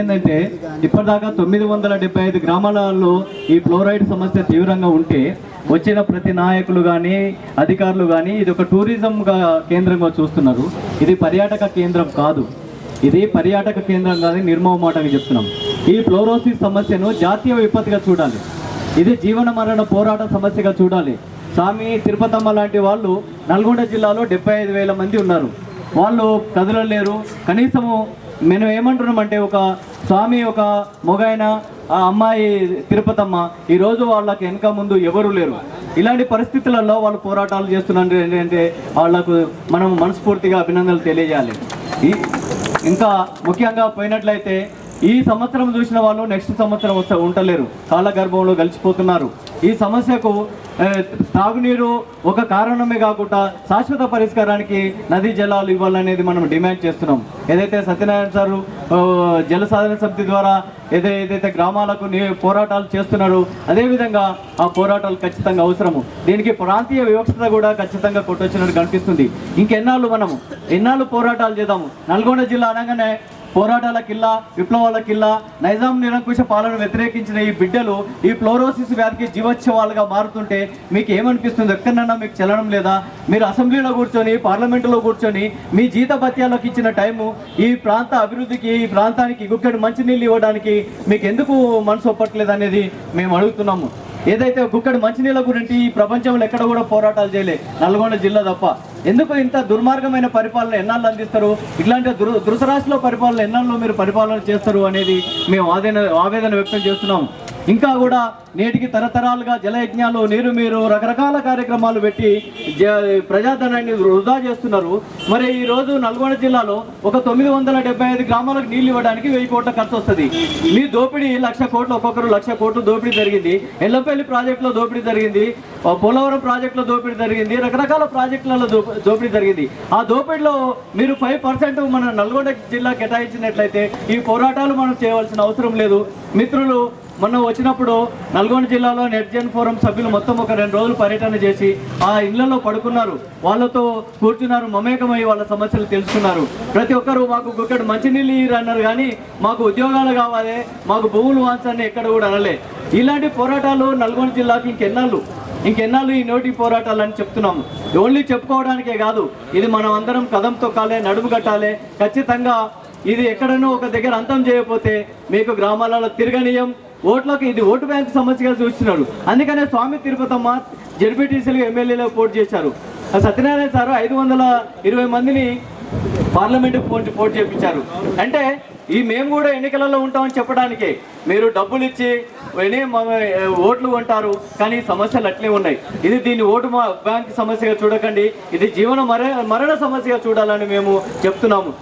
ఏంటంటే ఇప్పటిదాకా 975 గ్రామాలలో ఈ ఫ్లోరైడ్ సమస్య తీవ్రంగా ఉంటే వచ్చిన ప్రతి నాయకులు కానీ అధికారులు కానీ ఇది ఒక టూరిజంగా కేంద్రంగా చూస్తున్నారు. ఇది పర్యాటక కేంద్రం కాదు. ఇది పర్యాటక కేంద్రం కానీ నిర్మమాటంగా చెప్తున్నాం. ఈ ఫ్లోరోసిస్ సమస్యను జాతీయ విపత్తుగా చూడాలి. ఇది జీవన మరణ పోరాట సమస్యగా చూడాలి. స్వామి తిరుపతమ్మ లాంటి వాళ్ళు నల్గొండ జిల్లాలో 75,000 మంది ఉన్నారు. వాళ్ళు కదలలేరు. కనీసము మేము ఏమంటున్నామంటే ఒక స్వామి ఒక మొగైన ఆ అమ్మాయి తిరుపతమ్మ ఈరోజు వాళ్ళకి వెనక ముందు ఎవరు లేరు. ఇలాంటి పరిస్థితులలో వాళ్ళు పోరాటాలు చేస్తున్నారు ఏంటంటే వాళ్లకు మనం మనస్ఫూర్తిగా అభినందనలు తెలియజేయాలి. ఇంకా ముఖ్యంగా పోయినట్లయితే ఈ సంవత్సరం చూసిన వాళ్ళు నెక్స్ట్ సంవత్సరం ఉండలేరు. కాలగర్భంలో గలిచిపోతున్నారు. ఈ సమస్యకు తాగునీరు ఒక కారణమే కాకుండా శాశ్వత పరిష్కారానికి నదీ జలాలు ఇవ్వాలనేది మనం డిమాండ్ చేస్తున్నాం. ఏదైతే సత్యనారాయణ సారు జల సాధన సమితి ద్వారా ఏదైతే గ్రామాలకు పోరాటాలు చేస్తున్నారో అదేవిధంగా ఆ పోరాటాలు ఖచ్చితంగా అవసరము. దీనికి ప్రాంతీయ వివక్షత కూడా ఖచ్చితంగా కొట్టొచ్చినట్టు కనిపిస్తుంది. ఎన్నాళ్ళు పోరాటాలు చేద్దాము. నల్గొండ జిల్లా అనగానే పోరాటాల కిల్లా, విప్లవాల కిల్లా, నైజాం నిరంకుశ పాలన వ్యతిరేకించిన ఈ బిడ్డలు ఈ ఫ్లోరోసిస్ వ్యాధికి జీవోత్సవాలుగా మారుతుంటే మీకు ఏమనిపిస్తుంది? ఎక్కడన్నా మీకు చలనం లేదా? మీరు అసెంబ్లీలో కూర్చొని పార్లమెంటులో కూర్చొని మీ జీతభత్యాలకు ఇచ్చిన టైము ఈ ప్రాంత అభివృద్ధికి ఈ ప్రాంతానికి గుక్కెడు మంచినీళ్ళు ఇవ్వడానికి మీకు ఎందుకు మనసు ఒప్పట్లేదు అనేది మేము అడుగుతున్నాము. ఏదైతే గుక్కడి మంచినీళ్ళ గురించి ఈ ప్రపంచంలో ఎక్కడ కూడా పోరాటాలు చేయలే, నల్గొండ జిల్లా తప్ప. ఎందుకు ఇంత దుర్మార్గమైన పరిపాలన ఎన్నాళ్ళు అందిస్తారు? ఇట్లాంటి ధృతరాష్ట్రంలో పరిపాలన ఎన్నాళ్ళు మీరు పరిపాలన చేస్తారు అనేది మేము ఆవేదన వ్యక్తం చేస్తున్నాం. ఇంకా కూడా నేటికి తరతరాలుగా జలయజ్ఞాలు, నీరు మీరు రకరకాల కార్యక్రమాలు పెట్టి ప్రజాధనాన్ని వృధా చేస్తున్నారు. మరి ఈరోజు నల్గొండ జిల్లాలో ఒక 975 గ్రామాలకు నీళ్ళు ఇవ్వడానికి 1000 కోట్ల ఖర్చు వస్తుంది. మీ దోపిడీ 1,00,000 కోట్లు, ఒక్కొక్కరు 1,00,000 కోట్లు దోపిడీ జరిగింది. ఎల్లపల్లి ప్రాజెక్టులో దోపిడీ జరిగింది, పోలవరం ప్రాజెక్టులో దోపిడీ జరిగింది, రకరకాల ప్రాజెక్టులలో దోపిడీ జరిగింది. ఆ దోపిడీలో మీరు 5% మన నల్గొండ జిల్లా కేటాయించినట్లయితే ఈ పోరాటాలు మనం చేయవలసిన అవసరం లేదు. మిత్రులు మొన్న వచ్చినప్పుడు నల్గొండ జిల్లాలో నెట్జన్ ఫోరం సభ్యులు మొత్తం ఒక 2 రోజులు పర్యటన చేసి ఆ ఇళ్లలో పడుకున్నారు, వాళ్ళతో కూర్చున్నారు, మమేకమై వాళ్ళ సమస్యలు తెలుసుకున్నారు. ప్రతి ఒక్కరు మాకు గుక్కడు మంచినీళ్ళు అన్నారు, కానీ మాకు ఉద్యోగాలు కావాలి, మాకు భూములు వాంచని ఎక్కడ కూడా అనలే. ఇలాంటి పోరాటాలు నల్గొండ జిల్లాకి ఇంకెన్నాళ్ళు ఈ నోటి పోరాటాలు అని చెప్తున్నాము. ఓన్లీ చెప్పుకోవడానికే కాదు, ఇది మనం అందరం కదం తొక్కాలి, నడుము కట్టాలి. ఖచ్చితంగా ఇది ఎక్కడనో ఒక దగ్గర అంతం చేయకపోతే మీకు గ్రామాలలో తిరగనీయం. ఓట్లకు ఇది ఓటు బ్యాంక్ సమస్యగా చూస్తున్నారు. అందుకనే స్వామి తిరుపతమ్మ జడ్పీటీసీలు ఎమ్మెల్యేలో పోటీ చేశారు. సత్యనారాయణ సారు 520 మందిని పార్లమెంటుకు పోటీ చేయించారు. అంటే మేము కూడా ఎన్నికలలో ఉంటామని చెప్పడానికే మీరు డబ్బులు ఇచ్చి ఓట్లు కొంటారు, కానీ సమస్యలు అట్లే ఉన్నాయి. దీన్ని ఓటు బ్యాంక్ సమస్యగా చూడకండి, ఇది జీవన మరణ సమస్యగా చూడాలని మేము చెప్తున్నాము.